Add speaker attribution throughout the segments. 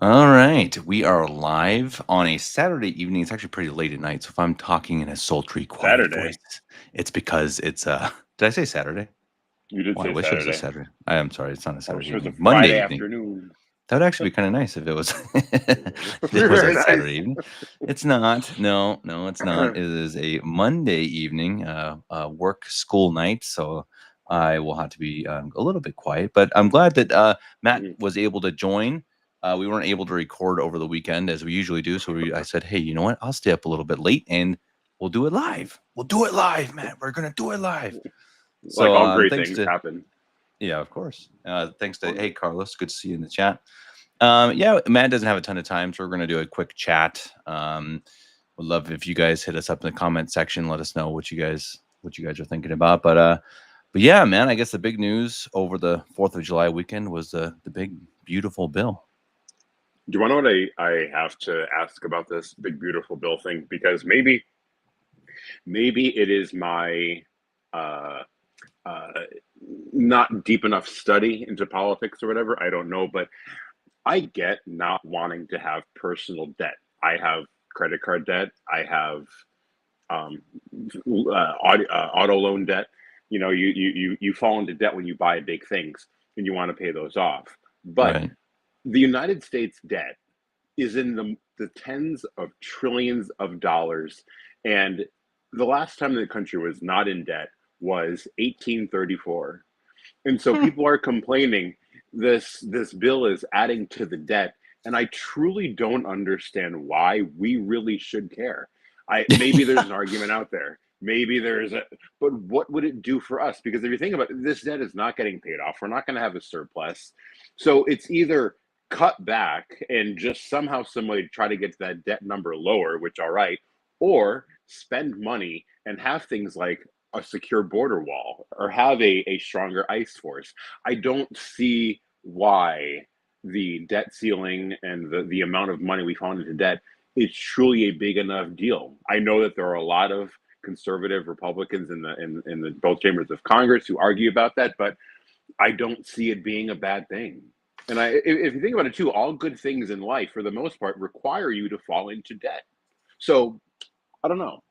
Speaker 1: All right, we are live on a Saturday evening. It's actually pretty late at night, so if I'm talking in a sultry, quiet voice,
Speaker 2: Saturday.
Speaker 1: it's because it's did I say Saturday?
Speaker 2: You did
Speaker 1: Oh, I
Speaker 2: say
Speaker 1: wish it was a
Speaker 2: Saturday.
Speaker 1: Saturday. I am sorry, it's not a
Speaker 2: I wish
Speaker 1: Saturday
Speaker 2: it was a
Speaker 1: evening. Monday
Speaker 2: Friday
Speaker 1: evening.
Speaker 2: afternoon.
Speaker 1: That would actually be kind of nice if it was if it was a
Speaker 2: Very
Speaker 1: Saturday
Speaker 2: nice.
Speaker 1: evening. It's not. No, no, it's not. It is a Monday evening, work school night. So I will have to be a little bit quiet. But I'm glad that Matt was able to join. We weren't able to record over the weekend as we usually do. So I said, hey, you know what? I'll stay up a little bit late and we'll do it live. We'll do it live, Matt. We're gonna do it live.
Speaker 2: Like
Speaker 1: So
Speaker 2: all great
Speaker 1: thanks
Speaker 2: things
Speaker 1: to
Speaker 2: happen.
Speaker 1: yeah, of course. Thanks to
Speaker 2: Oh,
Speaker 1: hey Carlos, good to see you in the chat. Yeah, Matt doesn't have a ton of time, so we're going to do a quick chat. Would love if you guys hit us up in the comment section. Let us know what you guys are thinking about. But yeah, man, I guess the big news over the 4th of July weekend was the big beautiful bill.
Speaker 2: do you want to know what I have to ask about this big beautiful bill thing? Because maybe it is my uh, uh, not deep enough study into politics or whatever. I don't know, but I get not wanting to have personal debt. I have credit card debt. I have um, auto loan debt. You know, you fall into debt when you buy big things and you want to pay those off. But
Speaker 1: Right.
Speaker 2: the United States debt is in the tens of trillions of dollars, and the last time the country was not in debt was 1834. And so
Speaker 1: Hmm.
Speaker 2: people are complaining this bill is adding to the debt, and I truly don't understand why we really should care. I maybe there's an argument out there. Maybe there's a but what would it do for us? Because if you think about it, this debt is not getting paid off. We're not going to have a surplus. So it's either cut back and just somehow somebody try to get to that debt number lower, which all right, or spend money and have things like a secure border wall or have a stronger ice force. I don't see why the debt ceiling and the amount of money we found into debt is truly a big enough deal. I know that there are a lot of conservative Republicans in the both chambers of Congress who argue about that, but I don't see it being a bad thing. And if you think about it too, all good things in life, for the most part, require you to fall into debt. So I don't know.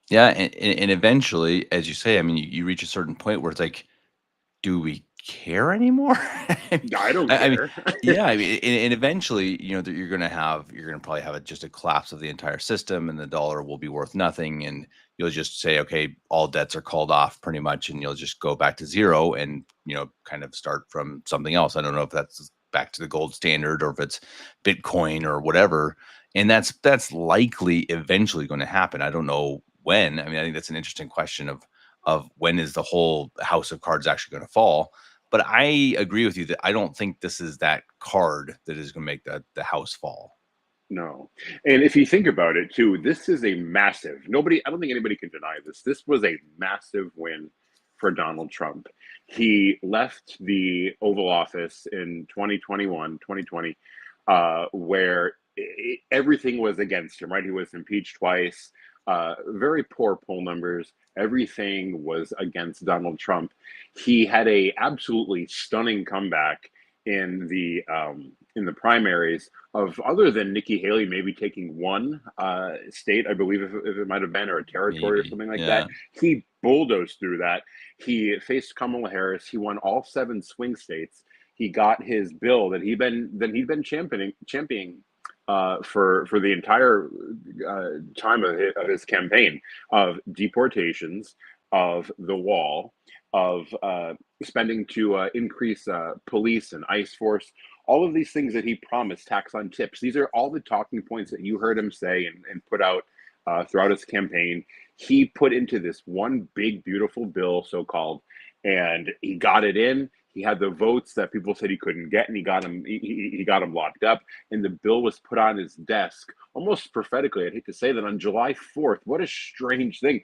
Speaker 1: Yeah, and eventually, as you say, I mean, you reach a certain point where it's like, do we care anymore?
Speaker 2: I don't
Speaker 1: I mean,
Speaker 2: care.
Speaker 1: yeah, I mean, and eventually, that you're gonna probably have just a collapse of the entire system, and the dollar will be worth nothing, and you'll just say, okay, all debts are called off, pretty much, and you'll just go back to zero, and kind of start from something else. I don't know if that's back to the gold standard or if it's Bitcoin or whatever, and that's likely eventually going to happen. I don't know when. I mean, I think that's an interesting question of when is the whole house of cards actually going to fall. But I agree with you that I don't think this is that card that is going to make the house fall.
Speaker 2: No. And if you think about it too, this is a massive, I don't think anybody can deny this. This was a massive win for Donald Trump. He left the Oval Office in 2021, 2020, where everything was against him, right? He was impeached twice, very poor poll numbers. Everything was against Donald Trump. He had a absolutely stunning comeback in the primaries of other than Nikki Haley maybe taking one state, I believe, if it might have been, or a territory or
Speaker 1: Maybe.
Speaker 2: something like that.
Speaker 1: Yeah.
Speaker 2: He bulldozed through that. He faced Kamala Harris. He won all 7 swing states. He got his bill that he'd been championing for the entire time of his campaign of deportations, of the wall, of spending to increase police and ICE force, all of these things that he promised, tax on tips. These are all the talking points that you heard him say and put out throughout his campaign. He put into this one big, beautiful bill, so called, and he got it in. He had the votes that people said he couldn't get, and he got him. He got him locked up, and the bill was put on his desk almost prophetically. I'd hate to say that on July 4th. What a strange thing.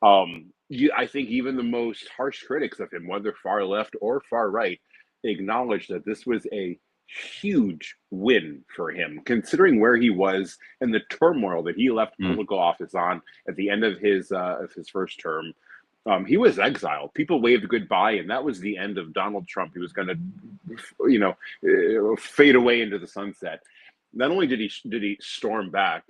Speaker 2: I think even the most harsh critics of him, whether far left or far right, acknowledged that this was a huge win for him, considering where he was and the turmoil that he left
Speaker 1: Mm.
Speaker 2: political office on at the end of his first term. He was exiled. People waved goodbye, and that was the end of Donald Trump. He was going to, fade away into the sunset. not only did he storm back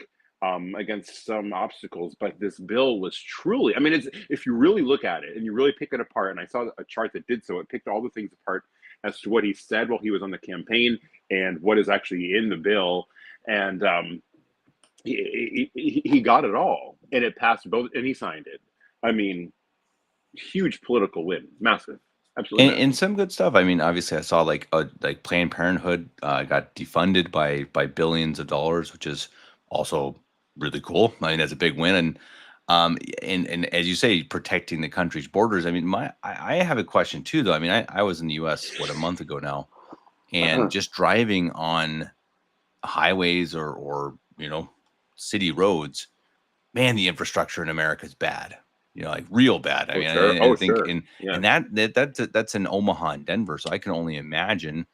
Speaker 2: against some obstacles, but this bill was truly, I mean, it's, if you really look at it and you really pick it apart, and I saw a chart that did so, it picked all the things apart as to what he said while he was on the campaign and what is actually in the bill. And he got it all, and it passed both, and he signed it. I mean, huge political win, massive, absolutely
Speaker 1: And
Speaker 2: massive.
Speaker 1: some good stuff. I mean, obviously, I saw like Planned Parenthood got defunded by billions of dollars, which is also really cool. I mean, that's a big win. And as you say, protecting the country's borders. I mean, I have a question too, though. I mean, I was in the U.S. a month ago now, and just driving on highways or city roads, man, the infrastructure in America is bad. Like real bad. I
Speaker 2: Oh
Speaker 1: mean,
Speaker 2: sure,
Speaker 1: and
Speaker 2: oh
Speaker 1: I think
Speaker 2: sure, yeah.
Speaker 1: and that's in Omaha and Denver. So I can only imagine,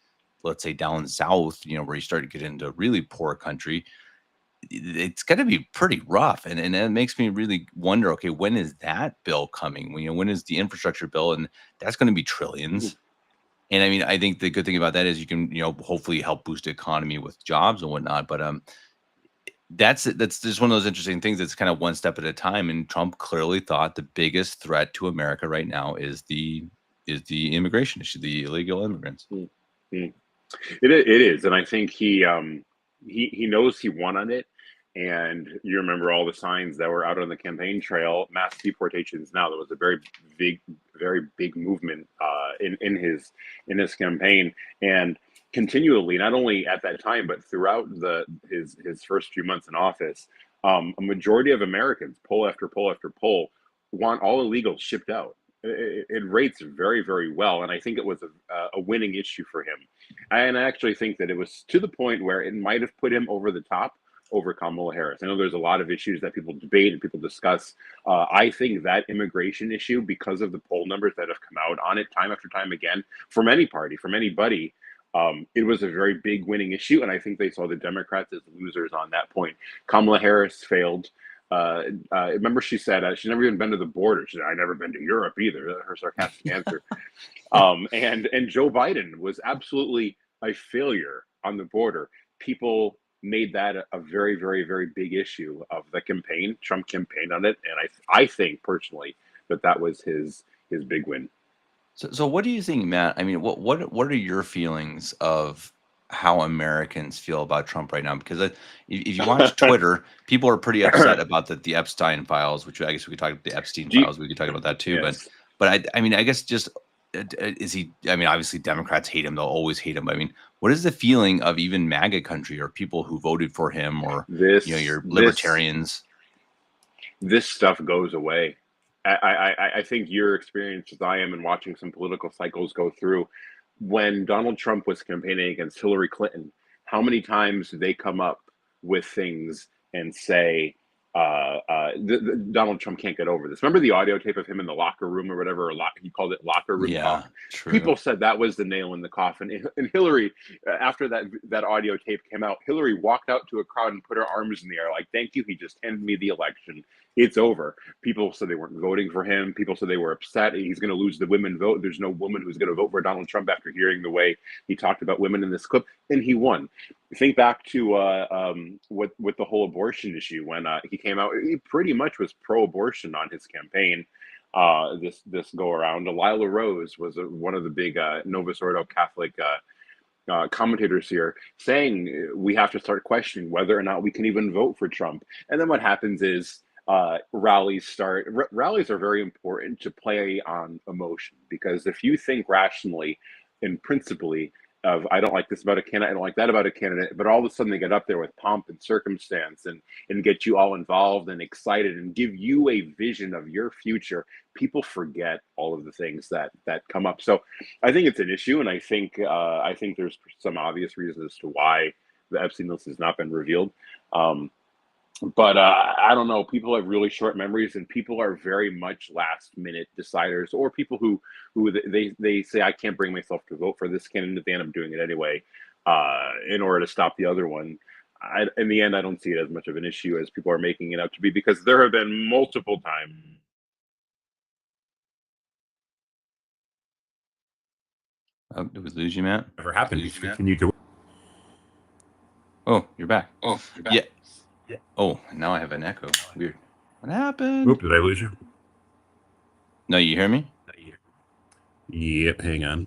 Speaker 1: let's say down south, where you start to get into really poor country, it's going to be pretty rough. And that makes me really wonder, okay, when is that bill coming? When is the infrastructure bill? And that's going to be trillions. And I mean, I think the good thing about that is you can, hopefully help boost the economy with jobs and whatnot. But that's just one of those interesting things that's kind of one step at a time. And Trump clearly thought the biggest threat to America right now is the immigration issue, the illegal immigrants.
Speaker 2: Mhm. It is, and I think he knows he won on it. And you remember all the signs that were out on the campaign trail, mass deportations. Now there was a big, very big movement in his campaign, and continually, not only at that time, but throughout his first few months in office, a majority of Americans, poll after poll after poll, want all illegals shipped out. It rates very, very well, and I think it was a winning issue for him. And I actually think that it was to the point where it might have put him over the top over Kamala Harris. I know there's a lot of issues that people debate and people discuss. I think that immigration issue, because of the poll numbers that have come out on it time after time again, from any party, from anybody, it was a very big winning issue. And I think they saw the Democrats as losers on that point. Kamala Harris failed. Remember, she said she's never even been to the border. She said, "I never been to Europe either." Her sarcastic answer. And Joe Biden was absolutely a failure on the border. People made that a very, very, very big issue of the campaign. Trump campaigned on it, and I think personally that was his big win.
Speaker 1: So what do you think, Matt? I mean, what are your feelings of how Americans feel about Trump right now? Because if you watch Twitter, people are pretty upset about the Epstein files, which I guess we could talk about the Epstein
Speaker 2: Do you,
Speaker 1: files. We could talk about that too. But
Speaker 2: yes,
Speaker 1: but I mean, I guess just is he? I mean, obviously Democrats hate him; they'll always hate him. But I mean, what is the feeling of even MAGA country or people who voted for him, or
Speaker 2: this
Speaker 1: your
Speaker 2: this
Speaker 1: libertarians?
Speaker 2: this stuff goes away. I think your experience as I am in watching some political cycles go through, when Donald Trump was campaigning against Hillary Clinton, how many times did they come up with things and say, Donald Trump can't get over this. Remember the audio tape of him in the locker room or whatever, he called it locker room talk.
Speaker 1: Yeah, true.
Speaker 2: People said that was the nail in the coffin. And Hillary, after that audio tape came out, Hillary walked out to a crowd and put her arms in the air like, "Thank you, he just handed me the election. It's over." People said they weren't voting for him. People said they were upset. He's going to lose the women vote. There's no woman who's going to vote for Donald Trump after hearing the way he talked about women in this clip, and he won. Think back to with the whole abortion issue when he came out. He pretty much was pro-abortion on his campaign. This go around, Lila Rose was one of the big Novus Ordo Catholic commentators here, saying we have to start questioning whether or not we can even vote for Trump. And then what happens is rallies start. Rallies are very important to play on emotion, because if you think rationally and principally of, I don't like this about a candidate, I don't like that about a candidate, but all of a sudden they get up there with pomp and circumstance and get you all involved and excited and give you a vision of your future, people forget all of the things that come up. So I think it's an issue, and I think there's some obvious reasons as to why the Epstein list has not been revealed. Um, but I don't know. People have really short memories, and people are very much last minute deciders, or people who they say, "I can't bring myself to vote for this candidate," they end up doing it anyway in order to stop the other one. In the end, I don't see it as much of an issue as people are making it out to be, because there have been multiple times.
Speaker 1: Did we lose you, Matt?
Speaker 3: Ever happened. We've continued to
Speaker 1: Oh, you're back.
Speaker 3: Oh, you're
Speaker 1: Yeah.
Speaker 3: back. Yeah.
Speaker 1: Oh, now I have an echo. Weird. What happened?
Speaker 3: Oop, did I lose you?
Speaker 1: No, you hear me?
Speaker 3: Yep, hang on.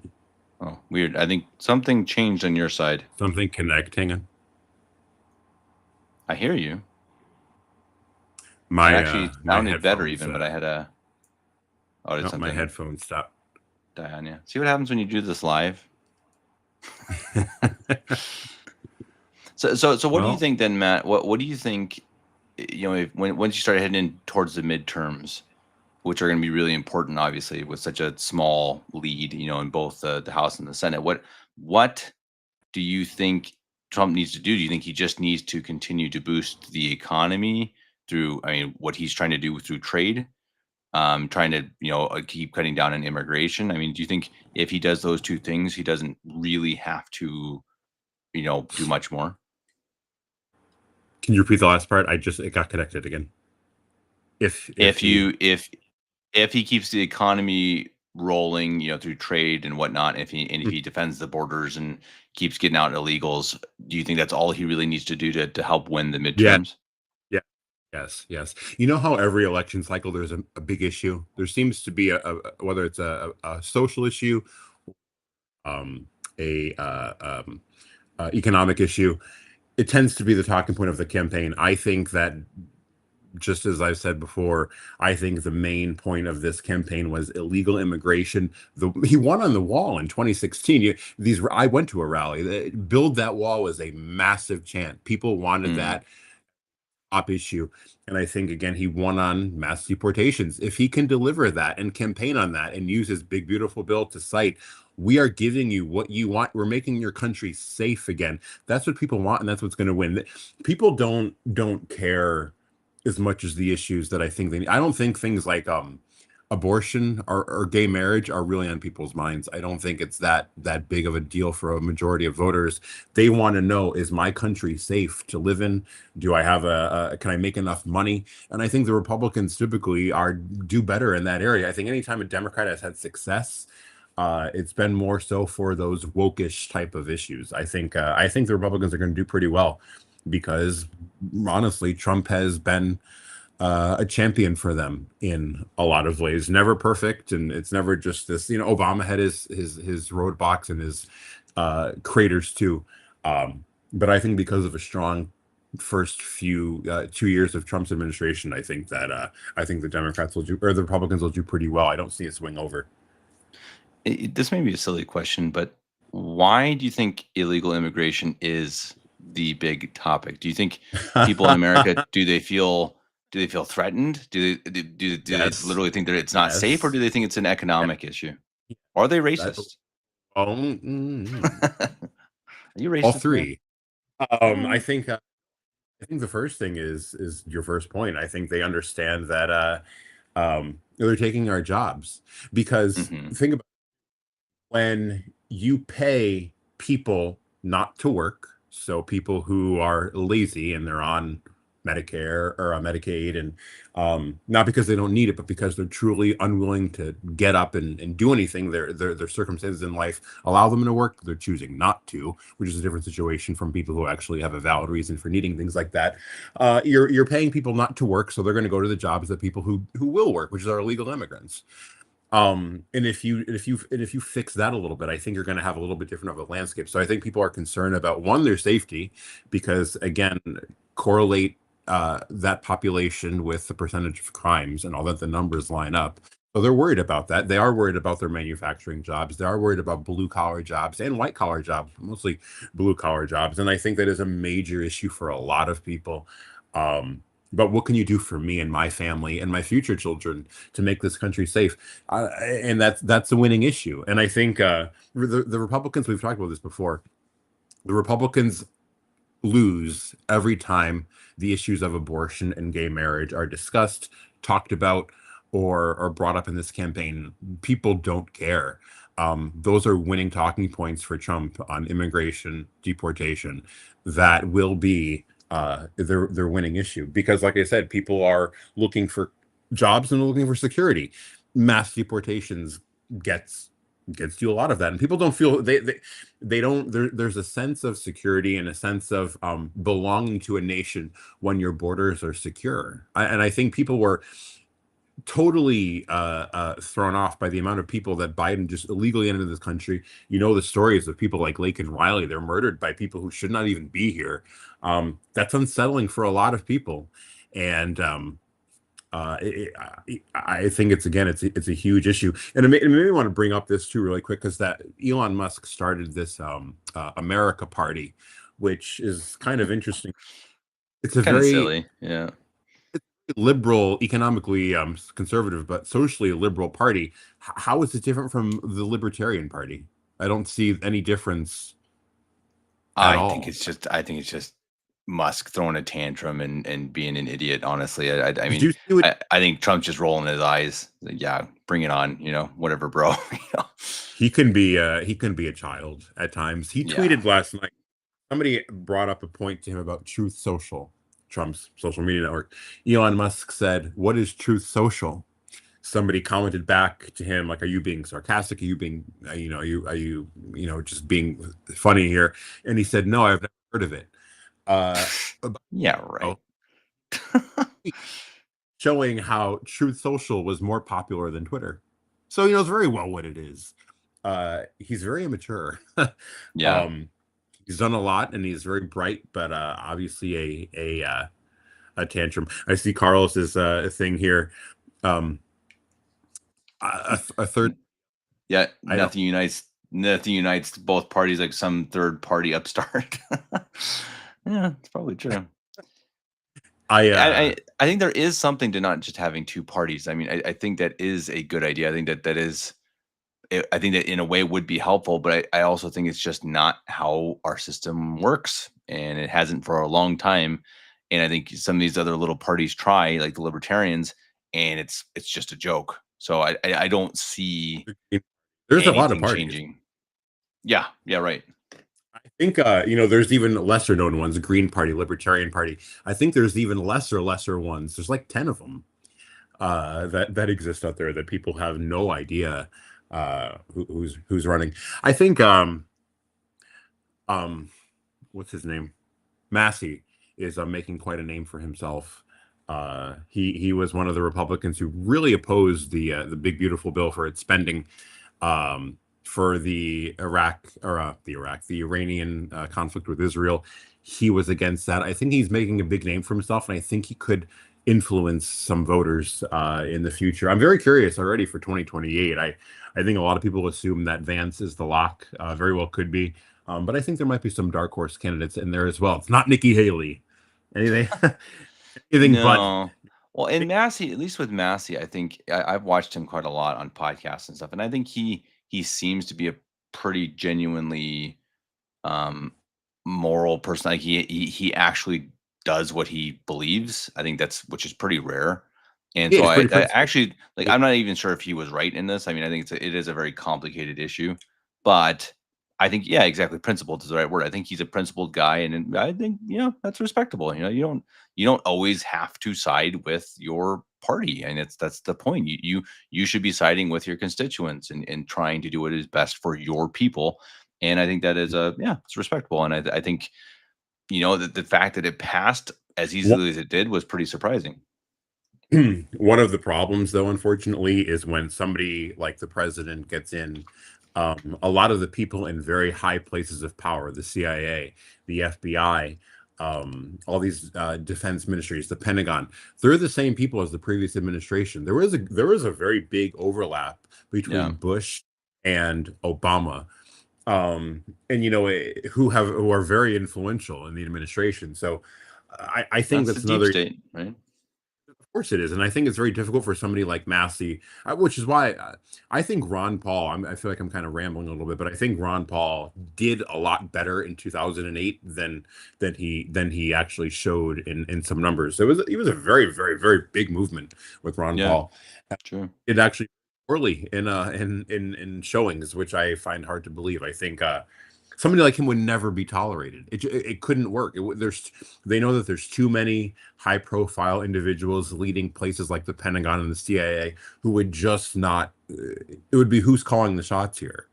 Speaker 1: Oh, weird. I think something changed on your side.
Speaker 3: Something connect. Hang on.
Speaker 1: I hear you. It
Speaker 3: My
Speaker 1: actually
Speaker 3: my
Speaker 1: sounded better
Speaker 3: headphones.
Speaker 1: even, but I had a did
Speaker 3: No, my
Speaker 1: something
Speaker 3: headphones stopped.
Speaker 1: die on you. See what happens when you do this live? So what do you think then, Matt? What do you think? Once you start heading in towards the midterms, which are going to be really important, obviously, with such a small lead, in both the House and the Senate. What do you think Trump needs to do? Do you think he just needs to continue to boost the economy through, what he's trying to do through trade, trying to, keep cutting down on immigration? Do you think if he does those two things, he doesn't really have to, do much more?
Speaker 3: Can you repeat the last part? It got connected again. If
Speaker 1: he keeps the economy rolling, through trade and whatnot, if he defends the borders and keeps getting out illegals, do you think that's all he really needs to do to help win the midterms?
Speaker 3: Yeah. Yes. You know how every election cycle there's a big issue. There seems to be whether it's a social issue, um, a economic issue. It tends to be the talking point of the campaign. I think that, just as I've said before, I think the main point of this campaign was illegal immigration. He won on the wall in 2016. I went to a rally. Build that wall was a massive chant. People wanted that top issue. And I think, again, he won on mass deportations. If he can deliver that and campaign on that and use his big, beautiful bill to cite, we are giving you what you want. We're making your country safe again. That's what people want, and that's what's going to win. People don't care as much as the issues that I think they need. I don't think things like abortion or gay marriage are really on people's minds. I don't think it's that big of a deal for a majority of voters. They want to know, is my country safe to live in? Do I have can I make enough money? And I think the Republicans typically do better in that area. I think anytime a Democrat has had success, it's been more so for those woke-ish type of issues. I think the Republicans are going to do pretty well because, honestly, Trump has been a champion for them in a lot of ways. Never perfect, and it's never just this. Obama had his roadblocks and his craters too. But I think because of a strong first few 2 years of Trump's administration, I think the Democrats will do, or the Republicans will do pretty well. I don't see a swing over.
Speaker 1: This may be a silly question, but why do you think illegal immigration is the big topic? Do you think people in America do they feel threatened? Do they literally think that it's not safe, or do they think it's an economic issue? Or are they racist?
Speaker 3: Are
Speaker 1: you racist?
Speaker 3: All three. I think the first thing is your first point. I think they understand that they're taking our jobs because think about when you pay people not to work, so people who are lazy and they're on Medicare or on Medicaid, and not because they don't need it, but because they're truly unwilling to get up and do anything. Their circumstances in life allow them to work. They're choosing not to, which is a different situation from people who actually have a valid reason for needing things like that. You're paying people not to work, so they're going to go to the jobs that people who will work, which are illegal immigrants. And if you fix that a little bit, I think you're going to have a little bit different of a landscape. So I think people are concerned about, one, their safety, because again, correlate that population with the percentage of crimes and all that, the numbers line up. So they're worried about that. They are worried about their manufacturing jobs. They are worried about blue collar jobs and white collar jobs, mostly blue collar jobs. And I think that is a major issue for a lot of people. But what can you do for me and my family and my future children to make this country safe? And that's a winning issue. And I think the Republicans, we've talked about this before, the Republicans lose every time the issues of abortion and gay marriage are discussed, talked about, or brought up in this campaign. People don't care. Those are winning talking points for Trump on immigration, deportation. That will be their winning issue, because, like I said, people are looking for jobs and looking for security. Mass deportations gets gets you a lot of that, and people don't feel they don't there's a sense of security and a sense of belonging to a nation when your borders are secure. And I think people were totally thrown off by the amount of people that Biden just illegally entered this country. You know the stories of people like Lake and Riley. They're murdered by people who should not even be here. That's unsettling for a lot of people, and I think it's a huge issue, and it made me want to bring up this too really quick because that Elon Musk started this America Party, which is kind of interesting. It's a
Speaker 1: Kind of
Speaker 3: very
Speaker 1: silly. Yeah.
Speaker 3: liberal, economically conservative, but socially a liberal party. How is it different from the Libertarian Party? I don't see any difference at
Speaker 1: I think
Speaker 3: all.
Speaker 1: it's just Musk throwing a tantrum and being an idiot. Honestly, I
Speaker 3: Did
Speaker 1: mean,
Speaker 3: you see what
Speaker 1: I think Trump's just rolling his eyes. Like, yeah, bring it on. Whatever, bro.
Speaker 3: he can be? He can be a child at times. He
Speaker 1: Yeah.
Speaker 3: tweeted last night. Somebody brought up a point to him about Truth Social, Trump's social media network. Elon Musk said, "What is Truth Social?" Somebody commented back to him like, "Are you being sarcastic? Are you being, just being funny here?" And he said, "No, I've never heard of it."
Speaker 1: Yeah, right.
Speaker 3: Showing how Truth Social was more popular than Twitter. So he knows very well what it is. He's very immature.
Speaker 1: Yeah.
Speaker 3: He's done a lot and he's very bright, but obviously a tantrum. I see Carlos's thing here. A third.
Speaker 1: Yeah,
Speaker 3: I don't.
Speaker 1: nothing unites both parties like some third party upstart. Yeah, it's probably true. I think there is something to not just having two parties. I mean, I think that is a good idea. I think that is I think that in a way would be helpful, but I also think it's just not how our system works, and it hasn't for a long time. And I think some of these other little parties try, like the libertarians, and it's just a joke. So I don't see
Speaker 3: There's a lot of
Speaker 1: anything
Speaker 3: parties.
Speaker 1: changing. Yeah, yeah, right.
Speaker 3: I think there's even lesser known ones: Green Party, Libertarian Party. I think there's even lesser ones. There's like 10 of them that exist out there that people have no idea who's running. I think what's his name? Massey is making quite a name for himself. He was one of the Republicans who really opposed the big beautiful bill for its spending for the Iranian conflict with Israel. He was against that. I think he's making a big name for himself, and I think he could influence some voters in the future. I'm very curious already for 2028. I think a lot of people assume that Vance is the lock. Very well could be. But I think there might be some dark horse candidates in there as well. It's not Nikki Haley. Anything, anything but.
Speaker 1: No. Well, and Massey, at least with Massey, I think I've watched him quite a lot on podcasts and stuff, and I think he seems to be a pretty genuinely um, moral person. Like he actually does what he believes. I think that's which is pretty rare. And
Speaker 3: Yeah,
Speaker 1: so
Speaker 3: he's
Speaker 1: I
Speaker 3: pretty principled.
Speaker 1: actually like I'm not even sure if he was right in this. I mean, I think it is a very complicated issue, but I think yeah, exactly. Principled is the right word. I think he's a principled guy, and I think that's respectable. You don't always have to side with your party, and that's the point. You should be siding with your constituents and trying to do what is best for your people. And I think that is it's respectable. And I think the fact that it passed as easily as it did was pretty surprising.
Speaker 3: One of the problems, though, unfortunately, is when somebody like the president gets in, a lot of the people in very high places of power, the CIA, the FBI, all these defense ministries, the Pentagon, they're the same people as the previous administration. There was a very big overlap between
Speaker 1: Yeah,
Speaker 3: Bush and Obama, and who are very influential in the administration. So I think
Speaker 1: that's the
Speaker 3: that's
Speaker 1: deep
Speaker 3: another.
Speaker 1: state, right?
Speaker 3: Of course it is, and I think it's very difficult for somebody like Massey, which is why I think Ron Paul. I feel like I'm kind of rambling a little bit, but I think Ron Paul did a lot better in 2008 than he actually showed in some numbers. It was a very very very big movement with Ron
Speaker 1: Yeah,
Speaker 3: Paul.
Speaker 1: true.
Speaker 3: It actually poorly in showings, which I find hard to believe. I think somebody like him would never be tolerated. It couldn't work. They know that there's too many high profile individuals leading places like the Pentagon and the CIA who would just not. It would be who's calling the shots here,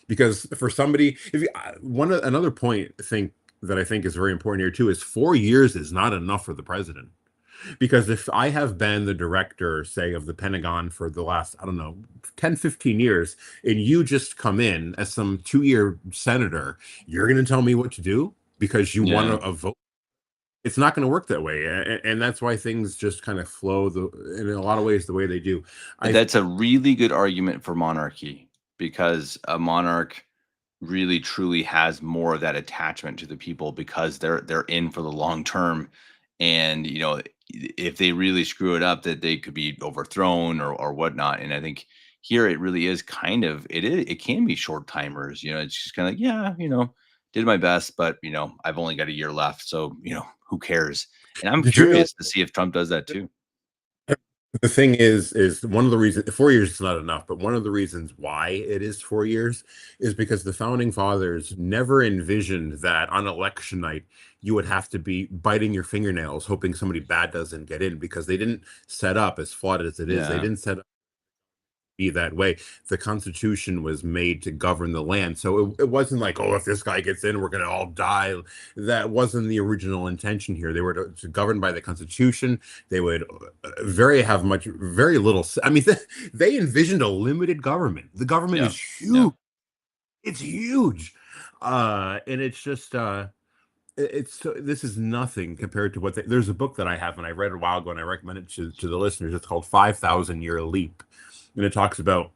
Speaker 3: because for somebody, if you, another point that I think is very important here too is 4 years is not enough for the president. Because if I have been the director, say, of the Pentagon for the last, I don't know, 10, 15 years, and you just come in as some 2-year senator, you're going to tell me what to do because you want a vote? It's not going to work that way. And that's why things just kind of flow in a lot of ways the way they do.
Speaker 1: That's a really good argument for monarchy, because a monarch really truly has more of that attachment to the people because they're in for the long term. And if they really screw it up, that they could be overthrown or whatnot. And I think here it really is it can be short timers. It's just kind of like, did my best, but I've only got a year left, so who cares? And I'm
Speaker 3: Did you know
Speaker 1: curious to see if Trump does that too.
Speaker 3: the thing is one of the reasons 4 years is not enough, but one of the reasons why it is 4 years is because the founding fathers never envisioned that on election night you would have to be biting your fingernails hoping somebody bad doesn't get in, because they didn't set up, as flawed as it is, they
Speaker 1: Yeah.
Speaker 3: didn't set up be that way. The Constitution was made to govern the land. So it wasn't like, oh, if this guy gets in, we're going to all die. That wasn't the original intention here. They were to govern by the Constitution. They would very little. I mean, they envisioned a limited government. The government is huge. Yeah. It's huge. And it's just, this is nothing compared to there's a book that I have and I read a while ago and I recommend it to the listeners. It's called 5,000 Year Leap. And it talks about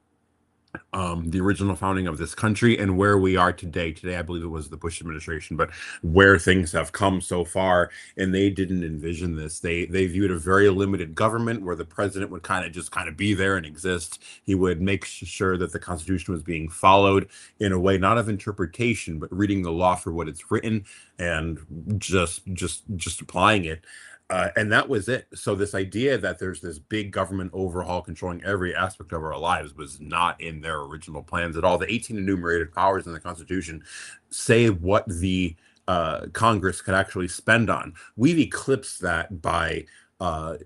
Speaker 3: the original founding of this country and where we are today. Today, I believe it was the Bush administration, but where things have come so far. And they didn't envision this. They viewed a very limited government where the president would kind of be there and exist. He would make sure that the Constitution was being followed in a way not of interpretation, but reading the law for what it's written and just applying it. And that was it. So this idea that there's this big government overhaul controlling every aspect of our lives was not in their original plans at all. The 18 enumerated powers in the Constitution say what the Congress could actually spend on. We've eclipsed that by so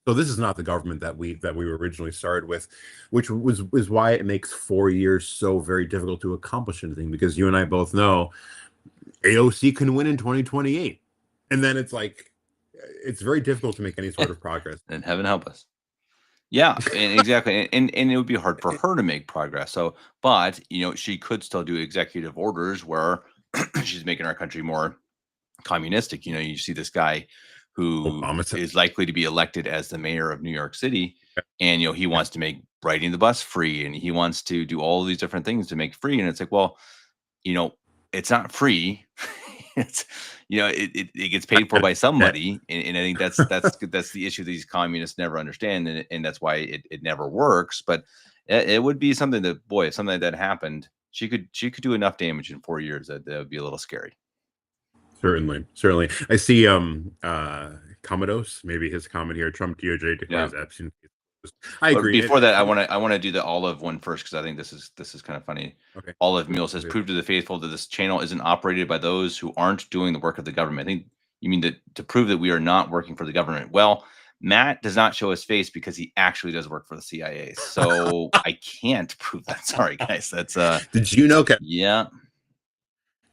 Speaker 3: this is not the government that we were originally started with, which was why it makes 4 years so very difficult to accomplish anything, because you and I both know AOC can win in 2028. And then it's like, it's very difficult to make any sort of progress.
Speaker 1: And heaven help us. Yeah, and exactly. And it would be hard for her to make progress. So, but, she could still do executive orders where she's making our country more communistic. You see this guy who is likely to be elected as the mayor of New York City. And, he wants to make riding the bus free, and he wants to do all these different things to make free. And it's like, well, it's not free. It's it gets paid for by somebody, and I think that's the issue these communists never understand, and that's why it never works. But it would be something that, boy, if something like that happened, she could do enough damage in 4 years that would be a little scary.
Speaker 3: Certainly. I see Commodus, maybe his comment here. Trump DOJ declares Epstein. I agree.
Speaker 1: Before that, I want to do the Olive one first, because I think this is kind of funny.
Speaker 3: Okay.
Speaker 1: Olive Mule says, "Prove to the faithful that this channel isn't operated by those who aren't doing the work of the government." I think you mean to prove that we are not working for the government. Well, Matt does not show his face because he actually does work for the CIA, so I can't prove that. Sorry, guys. That's
Speaker 3: Did you know? Kevin,
Speaker 1: yeah.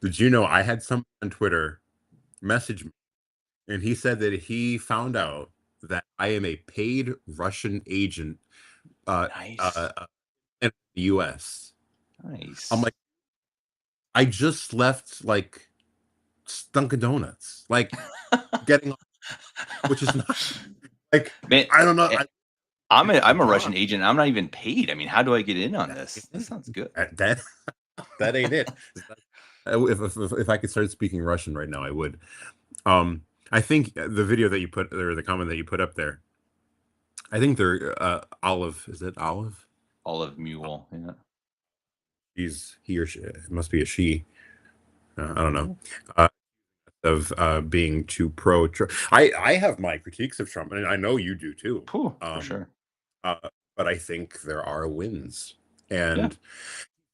Speaker 3: Did you know I had someone on Twitter message me, and he said that he found out that I am a paid Russian agent
Speaker 1: Nice.
Speaker 3: In the U.S.
Speaker 1: Nice.
Speaker 3: I'm like, I just left like Dunkin' Donuts, like getting, which is not like,
Speaker 1: Man,
Speaker 3: I don't know.
Speaker 1: I'm a Russian agent. I'm not even paid. I mean, how do I get in on this? That sounds good.
Speaker 3: That ain't it. If I could start speaking Russian right now, I would. I think the video that you put, or the comment that you put up there, I think they're Olive. Is it Olive?
Speaker 1: Olive Mule. Yeah.
Speaker 3: He or she. It must be a she. I don't know. Of being too pro Trump. I have my critiques of Trump, and I know you do too.
Speaker 1: For sure.
Speaker 3: But I think there are wins, and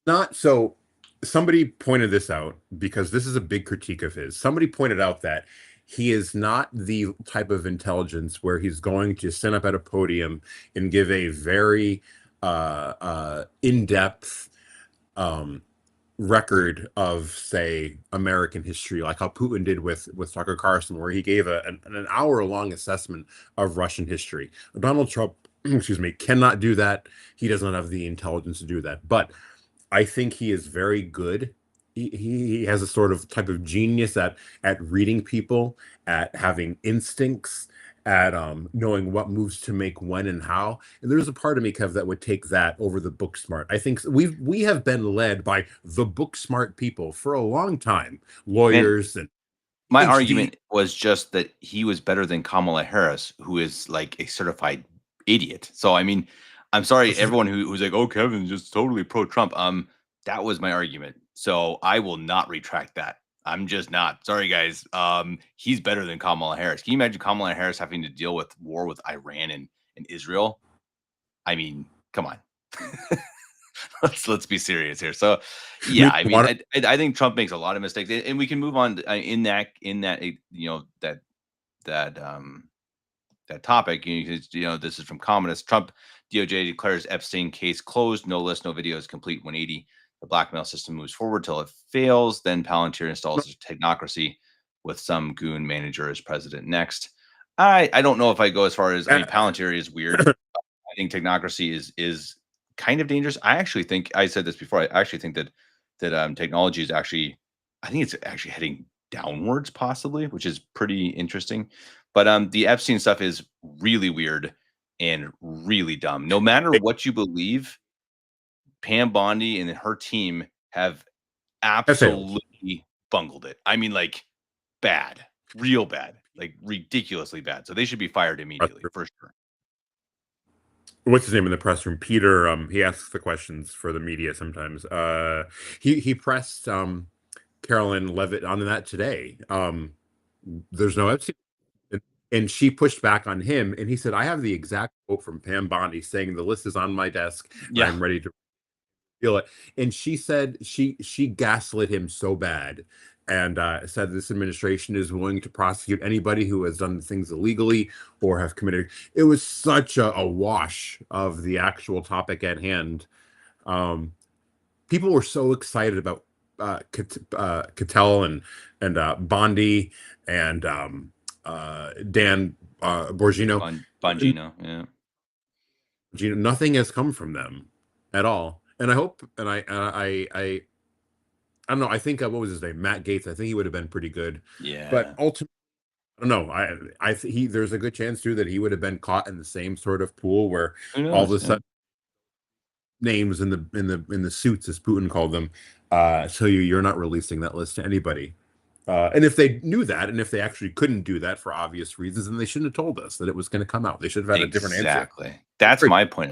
Speaker 3: Not so. Somebody pointed this out because this is a big critique of his. Somebody pointed out that he is not the type of intelligence where he's going to stand up at a podium and give a very in-depth um, record of, say, American history, like how Putin did with Tucker Carlson, where he gave an hour-long assessment of Russian history. Donald Trump, excuse me, cannot do that. He does not have the intelligence to do that. But I think he is very good. He has a sort of type of genius at reading people, at having instincts, at knowing what moves to make when and how. And there's a part of me, Kev, that would take that over the book smart. I think we have been led by the book smart people for a long time,
Speaker 1: Man,
Speaker 3: lawyers and
Speaker 1: my
Speaker 3: HD.
Speaker 1: argument was just that he was better than Kamala Harris, who is like a certified idiot. So I mean, I'm sorry, everyone who's like, "Oh, Kevin's just totally pro Trump." That was my argument. So I will not retract that. I'm just not. Sorry, guys. He's better than Kamala Harris. Can you imagine Kamala Harris having to deal with war with Iran and Israel? I mean, come on. Let's be serious here. So, yeah, I mean, I think Trump makes a lot of mistakes, and we can move on in that that that topic. This is from Communist Trump. DOJ declares Epstein case closed. No list, no video is complete. 180. The blackmail system moves forward till it fails. Then Palantir installs a technocracy with some goon manager as president next. I don't know if I go as far as, I mean, Palantir is weird. I think technocracy is kind of dangerous. I actually think, I said this before. I actually think that technology is actually, I think it's actually heading downwards, possibly, which is pretty interesting. But the Epstein stuff is really weird and really dumb. No matter what you believe, Pam Bondi and her team have
Speaker 3: failed.
Speaker 1: absolutely bungled it. I mean, like, bad, real bad, like ridiculously bad. So they should be fired immediately for sure.
Speaker 3: What's his name in the press room? Peter. He asks the questions for the media sometimes. He pressed Carolyn Levitt on that today. There's no Epstein. And she pushed back on him, and he said, "I have the exact quote from Pam Bondi saying the list is on my desk, and
Speaker 1: Yeah.
Speaker 3: I'm ready to feel it." And she said she gaslit him so bad, and said this administration is willing to prosecute anybody who has done things illegally or have committed. It was such a wash of the actual topic at hand. Um, People were so excited about Cattell and Bondi and Dan Borgino.
Speaker 1: Bongino, yeah.
Speaker 3: Nothing has come from them at all. And I hope, and I don't know. I think what was his name, Matt Gaetz. I think he would have been pretty good, but
Speaker 1: Yeah.
Speaker 3: ultimately, I don't know. He there's a good chance too that he would have been caught in the same sort of pool where
Speaker 1: Who
Speaker 3: all of
Speaker 1: knows?
Speaker 3: a
Speaker 1: Yeah.
Speaker 3: sudden names in the suits, as Putin called them, tell you're not releasing that list to anybody. And if they knew that, and if they actually couldn't do that for obvious reasons, then they shouldn't have told us that it was going to come out. They should have had a different answer.
Speaker 1: Exactly. That's my point.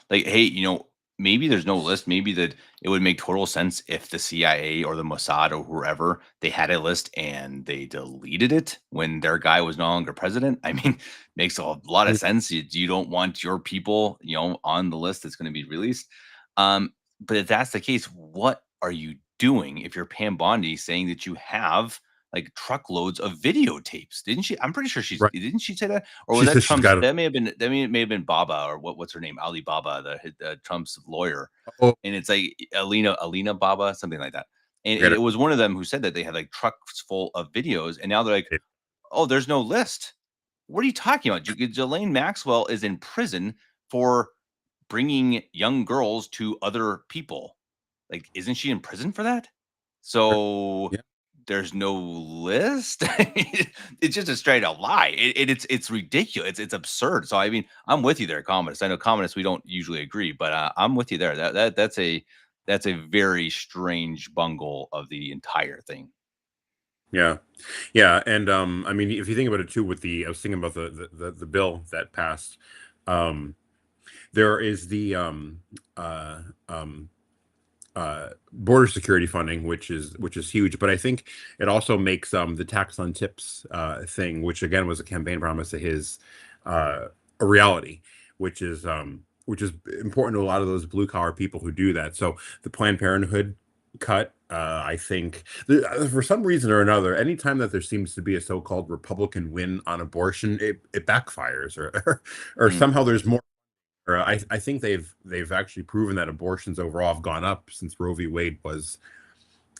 Speaker 1: Like, hey, maybe there's no list. Maybe that it would make total sense if the CIA or the Mossad or whoever, they had a list and they deleted it when their guy was no longer president. I mean, makes a lot of sense. You don't want your people, on the list that's going to be released. But if that's the case, what are you doing if you're Pam Bondi saying that you have like truckloads of videotapes? Didn't she? I'm pretty sure
Speaker 3: Right.
Speaker 1: didn't she say that? Or was
Speaker 3: She
Speaker 1: that
Speaker 3: says she's
Speaker 1: Trump's?
Speaker 3: got it.
Speaker 1: That may have been Baba, or what's her name? Ali Baba, the Trump's lawyer.
Speaker 3: Oh,
Speaker 1: And it's like Alina Baba, something like that. And
Speaker 3: forget
Speaker 1: it was one of them who said that they had like trucks full of videos, and now they're like,
Speaker 3: it.
Speaker 1: oh, there's no list. What are you talking about? Ghislaine Maxwell is in prison for bringing young girls to other people. Like, isn't she in prison for that? So
Speaker 3: Yeah.
Speaker 1: there's no list. It's just a straight out lie. It's ridiculous. It's absurd. So I mean, I'm with you there, communists. I know communists, we don't usually agree, but I'm with you there. That's a very strange bungle of the entire thing.
Speaker 3: Yeah. Yeah. And I mean, if you think about it too, I was thinking about the bill that passed. Um, there is the uh, um, border security funding, which is huge. But I think it also makes the tax on tips thing, which again was a campaign promise of his, a reality, which is which is important to a lot of those blue collar people who do that. So the Planned Parenthood cut, I think, for some reason or another, anytime that there seems to be a so-called Republican win on abortion, it backfires, or
Speaker 1: Mm.
Speaker 3: somehow there's more. Or I think they've actually proven that abortions overall have gone up since Roe v. Wade was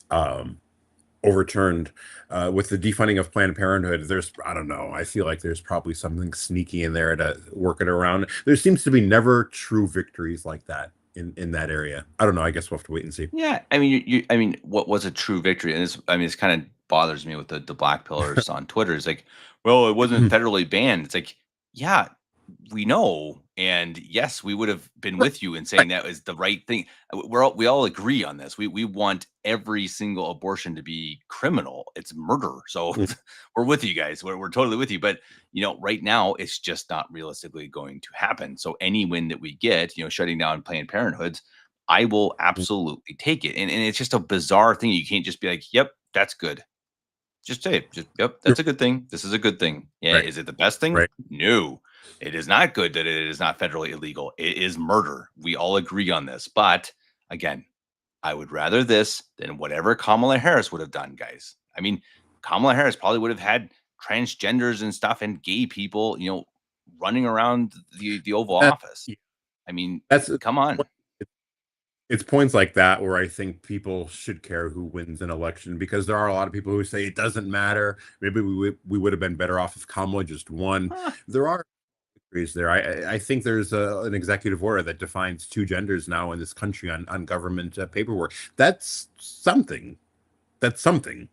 Speaker 3: um, overturned. With the defunding of Planned Parenthood, I don't know. I feel like there's probably something sneaky in there to work it around. There seems to be never true victories like that in that area. I don't know. I guess we'll have to wait and see.
Speaker 1: Yeah, I mean, I mean, what was a true victory? And I mean, this kind of bothers me with the black pillars on Twitter. It's like, well, it wasn't federally banned. It's like, yeah, we know, and yes, we would have been with you in saying that was the right thing. We all agree on this. We want every single abortion to be criminal. It's murder. So we're with you guys. We're totally with you. But right now, it's just not realistically going to happen. So any win that we get, shutting down Planned Parenthoods, I will absolutely take it. And it's just a bizarre thing. You can't just be like, yep, that's good. Just say it. Just, yep, that's a good thing. This is a good thing. Yeah.
Speaker 3: Right,
Speaker 1: Is it the best thing?
Speaker 3: right.
Speaker 1: No. It is not good that it is not federally illegal. It is murder. We all agree on this. But again, I would rather this than whatever Kamala Harris would have done, guys. I mean, Kamala Harris probably would have had transgenders and stuff and gay people, running around the Oval
Speaker 3: That,
Speaker 1: Office. I mean,
Speaker 3: that's
Speaker 1: come on.
Speaker 3: it's points like that where I think people should care who wins an election, because there are a lot of people who say it doesn't matter. Maybe we would have been better off if Kamala just won.
Speaker 1: Huh.
Speaker 3: There are degrees there. I think there's an executive order that defines two genders now in this country on government paperwork. That's something. That's something.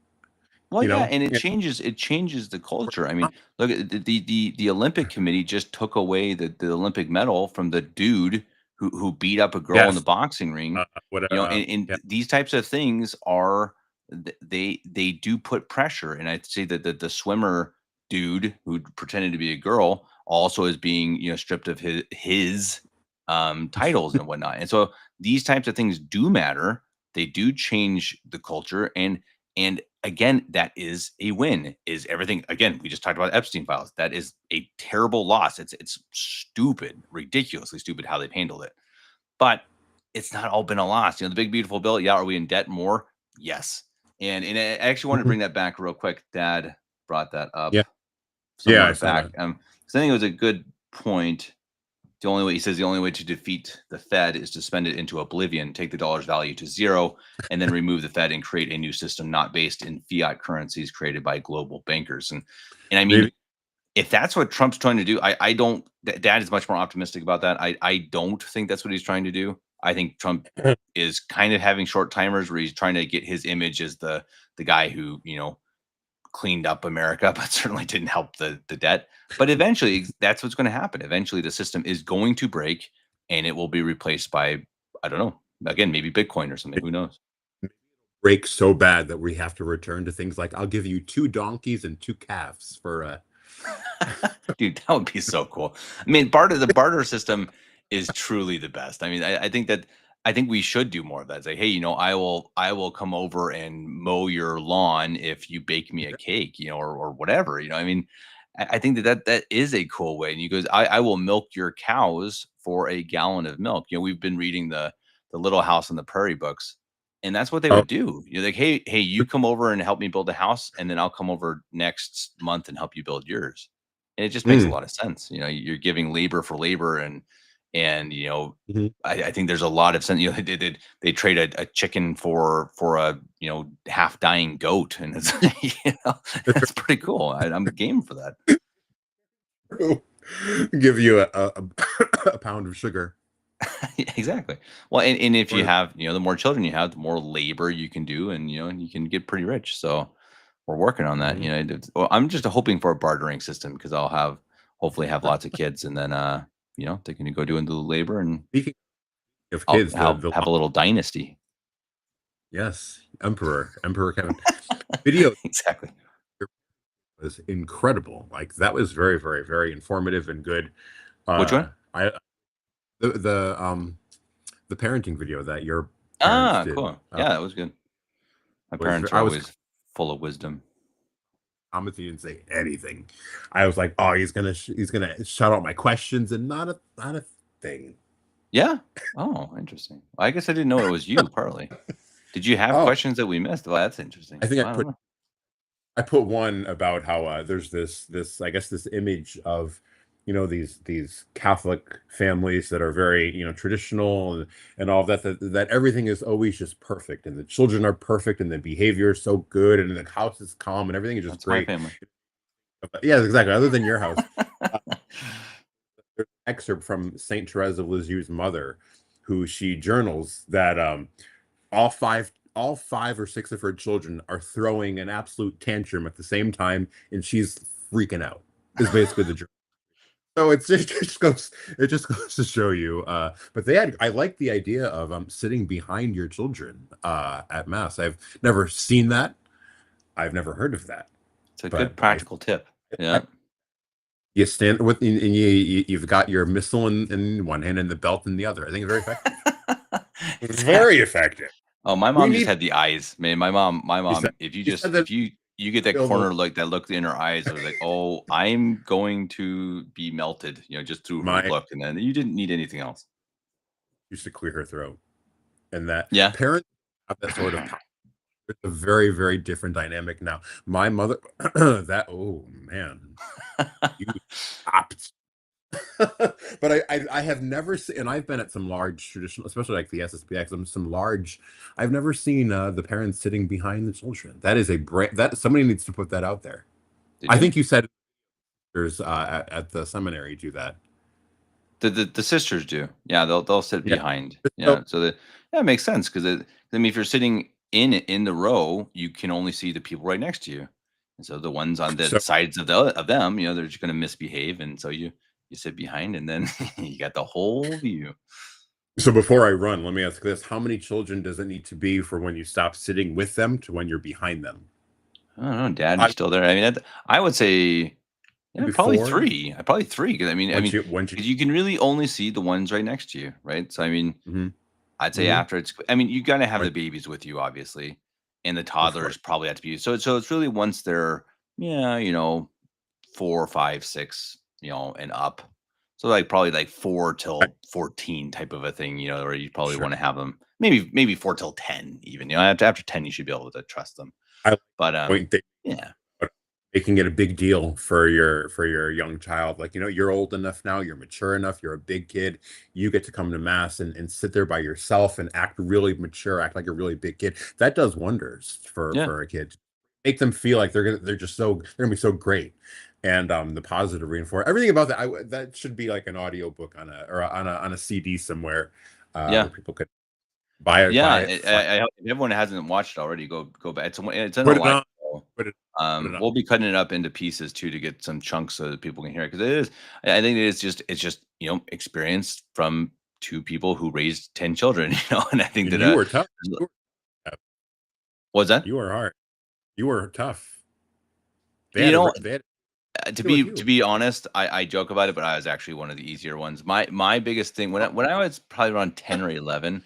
Speaker 1: Well,
Speaker 3: You
Speaker 1: yeah,
Speaker 3: know.
Speaker 1: and it changes the culture. I mean, look at the Olympic Committee just took away the Olympic medal from the dude who beat up a girl in the
Speaker 3: Yes.
Speaker 1: boxing ring.
Speaker 3: What?
Speaker 1: And
Speaker 3: Yeah.
Speaker 1: these types of things are they do put pressure. And I'd say that the swimmer dude who pretended to be a girl also is being stripped of his titles and whatnot. And so these types of things do matter. They do change the culture, and again, that is a win. Is everything again? We just talked about Epstein files. That is a terrible loss. It's stupid, ridiculously stupid how they've handled it. But it's not all been a loss. The big beautiful bill. Yeah, are we in debt more? Yes. And I actually wanted to
Speaker 3: Mhm.
Speaker 1: bring that back real quick. Dad brought that up
Speaker 3: Yeah. Yeah. I
Speaker 1: somewhere
Speaker 3: saw
Speaker 1: back.
Speaker 3: that.
Speaker 1: 'Cause I think it was a good point. The only way to defeat the Fed is to spend it into oblivion, take the dollar's value to zero, and then remove the Fed and create a new system not based in fiat currencies created by global bankers. And I mean,
Speaker 3: Maybe.
Speaker 1: if that's what Trump's trying to do, I don't. Dad is much more optimistic about that. I don't think that's what he's trying to do. I think Trump is kind of having short timers where he's trying to get his image as the guy who cleaned up America, but certainly didn't help the debt. But eventually, that's what's going to happen. Eventually, the system is going to break, and it will be replaced by, I don't know, again, maybe Bitcoin or something. Who knows?
Speaker 3: Break so bad that we have to return to things like, I'll give you two donkeys and two calves for
Speaker 1: Dude, that would be so cool. I mean, the barter system is truly the best. I mean, I think we should do more of that. Say, hey, I will come over and mow your lawn if you bake me a cake, or whatever. I mean, I think that is a cool way. And you goes, I will milk your cows for a gallon of milk. We've been reading the Little House on the Prairie books, and that's what they
Speaker 3: Oh,
Speaker 1: would do. You're like, hey, you come over and help me build a house, and then I'll come over next month and help you build yours. And it just makes a
Speaker 3: mm,
Speaker 1: lot of sense. You're giving labor for labor, and
Speaker 3: mhm.
Speaker 1: I think there's a lot of sense. They trade a chicken for a half dying goat, and it's that's pretty cool. I'm game for that.
Speaker 3: Give you a pound of sugar.
Speaker 1: Yeah, exactly. Well, and if you
Speaker 3: Or
Speaker 1: have, the more children you have, the more labor you can do, and you can get pretty rich. So we're working on that.
Speaker 3: Mhm.
Speaker 1: Well, I'm just hoping for a bartering system because hopefully have lots of kids, and then they can go do into the labor, and
Speaker 3: Speaking of
Speaker 1: I'll
Speaker 3: kids,
Speaker 1: have a little dynasty.
Speaker 3: yes, Emperor Kevin video
Speaker 1: Exactly.
Speaker 3: was incredible. Like, that was very, very, very informative and good.
Speaker 1: Which one?
Speaker 3: I the the parenting video that your parents
Speaker 1: Ah,
Speaker 3: did
Speaker 1: cool. Yeah, that was good. My
Speaker 3: was
Speaker 1: parents are
Speaker 3: I was
Speaker 1: always full of wisdom.
Speaker 3: commenting, didn't say anything. I was like, oh, he's gonna shout out my questions, and not a thing.
Speaker 1: Yeah. Oh, interesting. I guess I didn't know it was you partly. Did you have
Speaker 3: Oh,
Speaker 1: questions that we missed? Well, that's interesting.
Speaker 3: I think
Speaker 1: Well, I don't know.
Speaker 3: I put one about how there's this I guess this image of these Catholic families that are very traditional and all of that everything is always just perfect and the children are perfect and the behavior is so good and the house is calm and everything is just
Speaker 1: That's my
Speaker 3: great.
Speaker 1: family.
Speaker 3: Yeah, exactly. Other than your house, uh, there's an excerpt from Saint Therese of Lisieux's mother, who she journals that all five or six of her children are throwing an absolute tantrum at the same time, and she's freaking out. Is basically the journal. So it just goes to show you. But I like the idea of sitting behind your children at mass. I've never seen that. I've never heard of that.
Speaker 1: It's a
Speaker 3: But
Speaker 1: good practical tip.
Speaker 3: I
Speaker 1: Yeah.
Speaker 3: you stand with and you've got your missile in one hand and the belt in the other. I think it's very effective. Very effective.
Speaker 1: Oh, my
Speaker 3: We
Speaker 1: mom just
Speaker 3: need.
Speaker 1: had the eyes, man. My mom, if
Speaker 3: You said that
Speaker 1: you get that
Speaker 3: available.
Speaker 1: corner like that look in her eyes, I was like, oh, I'm going to be melted, just through her
Speaker 3: My
Speaker 1: look, and then you didn't need anything else.
Speaker 3: used to clear her throat, and that
Speaker 1: Yeah.
Speaker 3: parents have that sort of power. It's a very, very different dynamic now. My mother, that oh man, you stopped. But I have never seen, and I've been at some large traditional, especially like the SSPX, some large. I've never seen the parents sitting behind the children. That is a brand that somebody needs to put that out there.
Speaker 1: Did
Speaker 3: I
Speaker 1: you?
Speaker 3: think you said there's at the seminary do that.
Speaker 1: The sisters do. Yeah, they'll sit
Speaker 3: Yeah.
Speaker 1: behind.
Speaker 3: So
Speaker 1: Yeah, so that makes sense because I mean, if you're sitting in the row, you can only see the people right next to you, and so the ones on the
Speaker 3: so
Speaker 1: sides of them, they're just going to misbehave, and so you sit behind, and then you got the whole view.
Speaker 3: so before I run, let me ask this: how many children does it need to be for when you stop sitting with them to when you're behind them?
Speaker 1: I don't know, Dad, you
Speaker 3: I
Speaker 1: still there? I mean, I would say, yeah,
Speaker 3: maybe
Speaker 1: probably
Speaker 3: four.
Speaker 1: 3. Probably 3 because
Speaker 3: Once you
Speaker 1: 'cause you can really only see the ones right next to you, right? So, I mean,
Speaker 3: hmm
Speaker 1: I'd say
Speaker 3: hmm
Speaker 1: after you gotta have the babies with you, obviously, and the
Speaker 3: of course.
Speaker 1: toddlers probably have to be so it's really once they're, yeah, 4, 5, 6, and up. So, like, probably, like, 4
Speaker 3: I,
Speaker 1: till 14 type of a thing, where you probably
Speaker 3: sure.
Speaker 1: wanna have them maybe 4 till 10 even, after 10, you should be able to trust them.
Speaker 3: I like
Speaker 1: But,
Speaker 3: the point that
Speaker 1: yeah.
Speaker 3: making it a big deal for your young child. Like, you're old enough now, you're mature enough, you're a big kid. You get to come to mass and sit there by yourself and act really mature, act like a really big kid. That does wonders
Speaker 1: Yeah.
Speaker 3: for a kid. Make them feel like they're gonna be so great. And the positive reinforce everything about that. That should be like an audio book on a CD somewhere,
Speaker 1: Yeah.
Speaker 3: where people could buy
Speaker 1: Yeah,
Speaker 3: it, find,
Speaker 1: if everyone hasn't watched it already, go back. It's in a
Speaker 3: put it
Speaker 1: live
Speaker 3: on,
Speaker 1: show.
Speaker 3: put it put it on.
Speaker 1: We'll be cutting it up into pieces too to get some chunks so that people can hear it because it is. I think it's just experience from 2 people who raised 10 children, and I think
Speaker 3: And
Speaker 1: that
Speaker 3: you were tough. You were,
Speaker 1: what's that?
Speaker 3: you were hard. You were tough. They
Speaker 1: You
Speaker 3: had
Speaker 1: know,
Speaker 3: they had to
Speaker 1: to
Speaker 3: deal with
Speaker 1: be to
Speaker 3: you.
Speaker 1: be honest, I joke about it, but I was actually one of the easier ones. My biggest thing when I was probably around 10 or 11,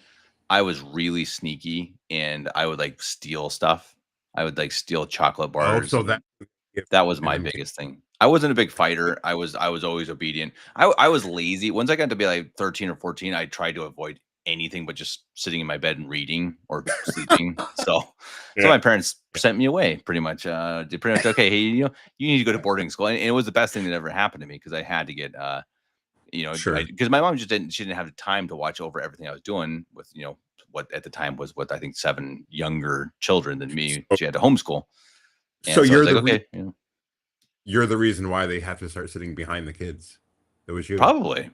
Speaker 1: I was really sneaky and I would like steal stuff. I would like steal chocolate
Speaker 3: Oh,
Speaker 1: bars
Speaker 3: so that
Speaker 1: and that was
Speaker 3: and
Speaker 1: my
Speaker 3: them
Speaker 1: biggest thing. I wasn't a big fighter. I was always obedient. I was lazy. Once I got to be like 13 or 14, I tried to avoid anything but just sitting in my bed and reading or sleeping. So
Speaker 3: yeah,
Speaker 1: my parents
Speaker 3: yeah,
Speaker 1: sent me away pretty much. They pretty much okay, hey, you need to go to boarding school. And it was the best thing that ever happened to me because I had to get
Speaker 3: sure.
Speaker 1: because my mom just didn't have the time to watch over everything I was doing with, what at the time was what I think 7 younger children than me.
Speaker 3: So,
Speaker 1: She had to homeschool.
Speaker 3: so
Speaker 1: And so I was like, okay.
Speaker 3: you're the reason why they have to start sitting behind the kids. It was you.
Speaker 1: Probably.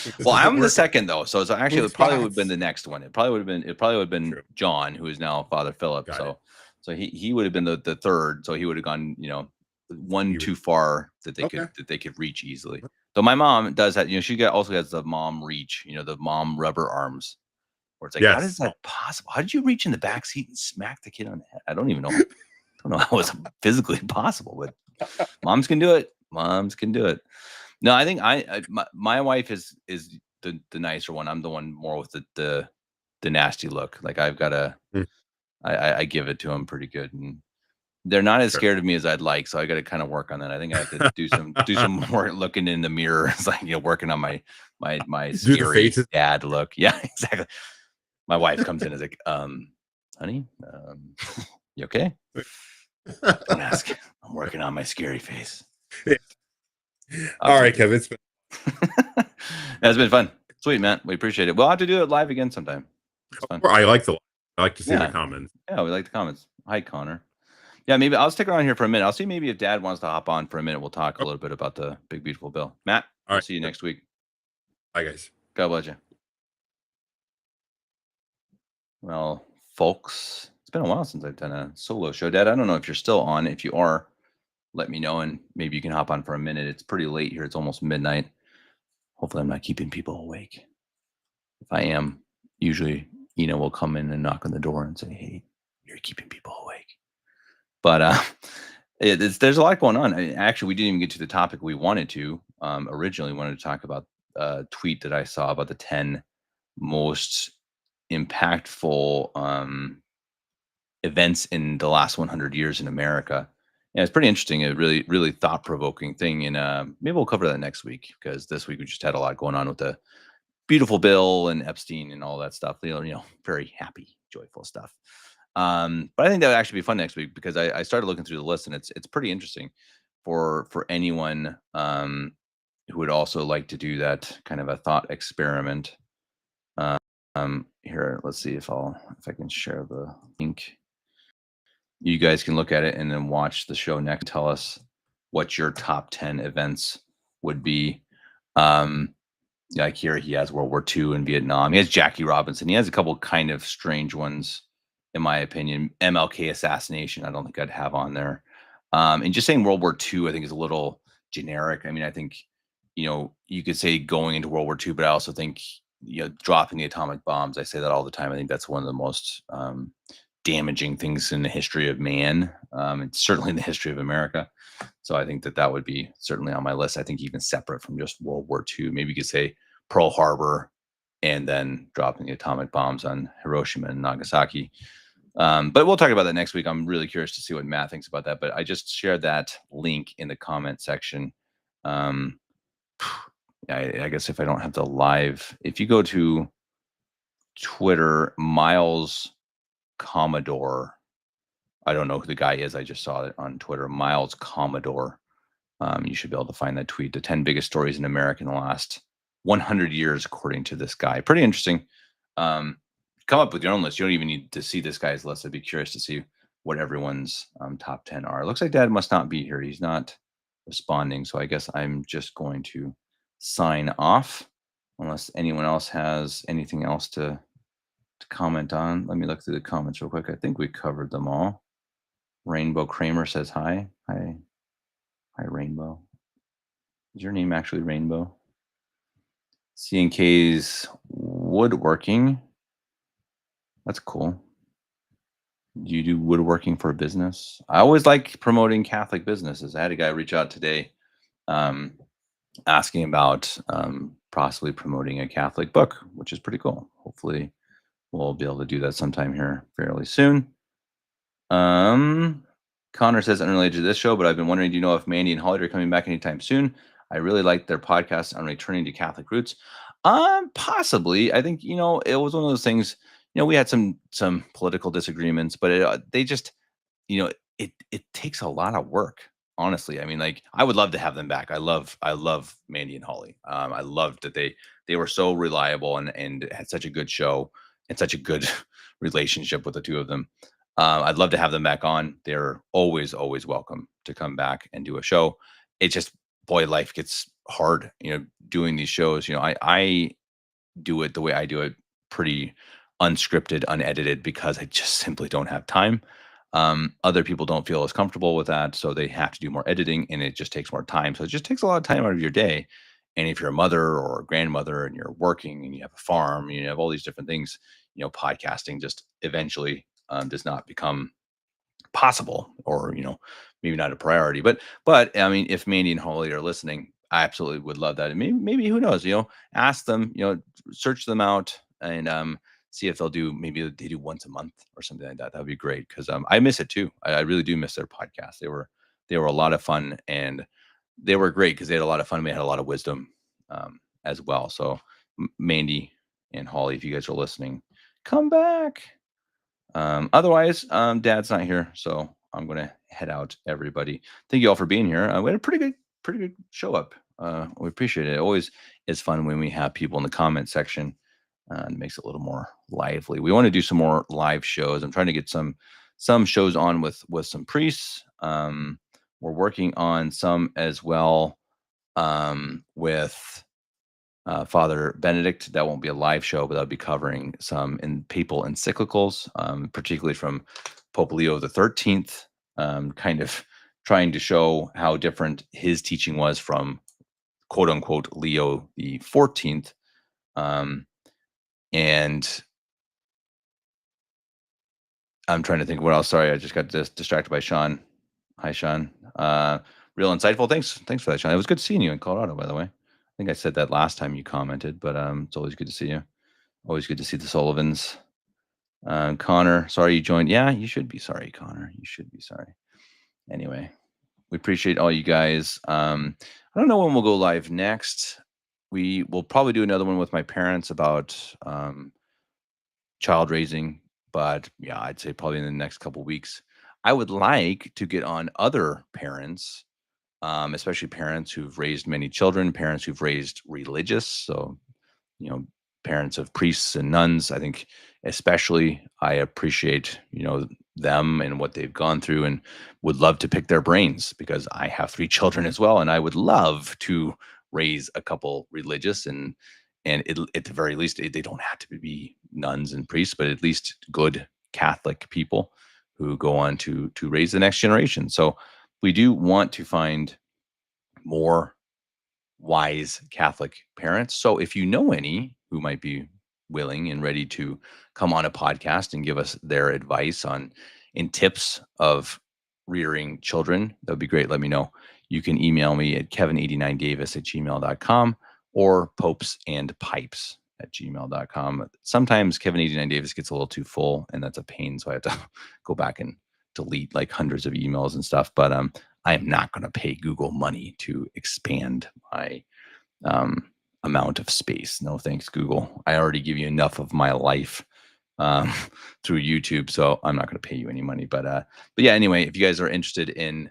Speaker 3: This
Speaker 1: Well,
Speaker 3: isn't
Speaker 1: I'm the
Speaker 3: working.
Speaker 1: second though, so actually
Speaker 3: Move
Speaker 1: it probably would have been
Speaker 3: spots.
Speaker 1: the next one. It probably would have been
Speaker 3: True.
Speaker 1: John, who is now Father Philip.
Speaker 3: Got it.
Speaker 1: So he would have been the third. So he would have gone, one
Speaker 3: You
Speaker 1: too far
Speaker 3: okay?
Speaker 1: that they could reach easily. Though my mom does have, also has the mom reach, the mom rubber arms, where it's like, how does
Speaker 3: Yes.
Speaker 1: that possible? How did you reach in the back seat and smack the kid on the head? I don't even know. I don't know how it's physically possible, but moms can do it. Moms can do it. No, I think my wife is the nicer one. I'm the one more with the nasty look. Like I've got to
Speaker 3: Mm.
Speaker 1: I give it to him pretty good, and They're not as
Speaker 3: Sure.
Speaker 1: scared of me as I'd like, so I got to kind of work on that. I think I have to do some more looking in the mirror. It's like, working on my
Speaker 3: Do the
Speaker 1: scary
Speaker 3: faces.
Speaker 1: dad look. Yeah, exactly. My wife comes in and is like, honey, you okay? Don't ask. I'm working on my scary face.
Speaker 3: All right, Kevin. It's been
Speaker 1: That's been fun. Sweet, man. We appreciate it. We'll have to do it live again sometime. It's fun.
Speaker 3: I like to see the
Speaker 1: Yeah.
Speaker 3: comments.
Speaker 1: Yeah, we like the comments. Hi, Connor. Yeah, maybe I'll stick around here for a minute. I'll see maybe if Dad wants to hop on for a minute. We'll talk a little bit about the big beautiful bill. Matt,
Speaker 3: All
Speaker 1: I'll
Speaker 3: right.
Speaker 1: see you next week.
Speaker 3: Bye, guys.
Speaker 1: God bless you. Well, folks, it's been a while since I've done a solo show. Dad, I don't know if you're still on. If you are, let me know and maybe you can hop on for a minute. It's pretty late here. It's almost midnight. Hopefully I'm not keeping people awake. If I am, usually Ina will come in and knock on the door and say, hey, you're keeping people awake. But there's a lot going on. Actually, we didn't even get to the topic we wanted to. Originally wanted to talk about a tweet that I saw about the 10 most impactful events in the last 100 years in America. And it's pretty interesting, a really, really thought-provoking thing. And maybe we'll cover that next week, because this week we just had a lot going on with the beautiful bill and Epstein and all that stuff. Very happy, joyful stuff. But I think that would actually be fun next week, because I started looking through the list, and it's pretty interesting for anyone who would also like to do that kind of a thought experiment. Here, let's see if I can share the link. You guys can look at it and then watch the show next. Tell us what your top 10 events would be. Like here, he has World War II and Vietnam. He has Jackie Robinson. He has a couple kind of strange ones, in my opinion. MLK assassination, I don't think I'd have on there. And just saying World War II, I think, is a little generic. I mean, I think, you could say going into World War II, but I also think, dropping the atomic bombs. I say that all the time. I think that's one of the most damaging things in the history of man. It's certainly in the history of America. So I think that would be certainly on my list. I think even separate from just World War II. Maybe you could say Pearl Harbor and then dropping the atomic bombs on Hiroshima and Nagasaki. But we'll talk about that next week. I'm really curious to see what Matt thinks about that. But I just shared that link in the comment section. I guess if I don't have the live, if you go to Twitter, Miles Commodore, I don't know who the guy is. I just saw it on Twitter. Miles Commodore. You should be able to find that tweet. The 10 biggest stories in America in the last 100 years, according to this guy. Pretty interesting. Come up with your own list. You don't even need to see this guy's list. I'd be curious to see what everyone's top 10 are. It looks like Dad must not be here. He's not responding. So I guess I'm just going to sign off, unless anyone else has anything else to comment on. Let me look through the comments real quick. I think we covered them all. Rainbow Kramer says hi. Hi, Rainbow. Is your name actually Rainbow? C&K's woodworking. That's cool. You do woodworking for a business? I always like promoting Catholic businesses. I had a guy reach out today asking about possibly promoting a Catholic book, which is pretty cool. Hopefully we'll be able to do that sometime here fairly soon. Connor says, unrelated to this show, but I've been wondering, do you know if Mandy and Holly are coming back anytime soon? I really like their podcast on returning to Catholic roots. Possibly. I think, it was one of those things, we had some political disagreements, but they just, it takes a lot of work, honestly. I mean, like, I would love to have them back. I love Mandy and Holly. I loved that they were so reliable and had such a good show and such a good relationship with the two of them. I'd love to have them back on. They're always welcome to come back and do a show. It just, boy, life gets hard, doing these shows. I do it the way I do it, pretty unscripted, unedited, because I just simply don't have time. Other people don't feel as comfortable with that, so they have to do more editing, and it just takes more time. So it just takes a lot of time out of your day. And if you're a mother or a grandmother and you're working and you have a farm, you have all these different things, podcasting just eventually does not become possible, or maybe not a priority. But I mean, if Mandy and Holly are listening, I absolutely would love that. And maybe who knows, ask them, search them out and see if maybe they do once a month or something like that. That would be great, because I miss it too. I really do miss their podcast. They were a lot of fun, and they were great because they had a lot of fun. They had a lot of wisdom as well. So Mandy and Holly, if you guys are listening, come back. Otherwise, Dad's not here, so I'm gonna head out. Everybody, thank you all for being here. We had a pretty good show up. We appreciate it. It always is fun when we have people in the comment section. It makes it a little more lively. We want to do some more live shows. I'm trying to get some shows on with some priests. We're working on some as well with Father Benedict. That won't be a live show, but I'll be covering some papal encyclicals, particularly from Pope Leo the 13th, kind of trying to show how different his teaching was from quote unquote Leo the 14th. And I'm trying to think what else. Sorry, I just got distracted by Sean. Hi, Sean. Real insightful. Thanks for that, Sean. It was good seeing you in Colorado, by the way. I think I said that last time you commented, but it's always good to see you. Always good to see the Sullivans. Connor, sorry you joined. Yeah, you should be sorry, Connor. You should be sorry. Anyway, we appreciate all you guys. I don't know when we'll go live next. We will probably do another one with my parents about child raising, but yeah, I'd say probably in the next couple weeks. I would like to get on other parents, especially parents who've raised many children, parents who've raised religious. So, parents of priests and nuns. I think especially I appreciate, them and what they've gone through, and would love to pick their brains, because I have 3 children as well. And I would love to raise a couple religious, and at the very least, they don't have to be nuns and priests, but at least good Catholic people who go on to raise the next generation. So we do want to find more wise Catholic parents. So if you know any who might be willing and ready to come on a podcast and give us their advice and tips of rearing children, that would be great. Let me know. You can email me at kevin89davis@gmail.com or popesandpipes@gmail.com. Sometimes Kevin89Davis gets a little too full, and that's a pain. So I have to go back and delete like hundreds of emails and stuff. But I am not going to pay Google money to expand my amount of space. No thanks, Google. I already give you enough of my life through YouTube, so I'm not going to pay you any money. But yeah, anyway, if you guys are interested in,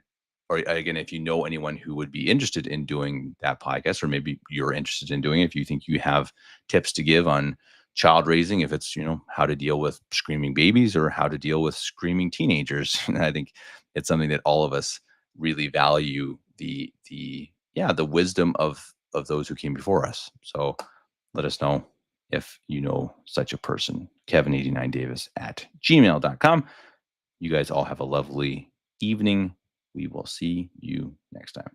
Speaker 1: or again, if you know anyone who would be interested in doing that podcast, or maybe you're interested in doing it, if you think you have tips to give on child raising, if it's, how to deal with screaming babies or how to deal with screaming teenagers, I think it's something that all of us really value, the wisdom of those who came before us. So let us know if you know such a person. Kevin89Davis@gmail.com. You guys all have a lovely evening. We will see you next time.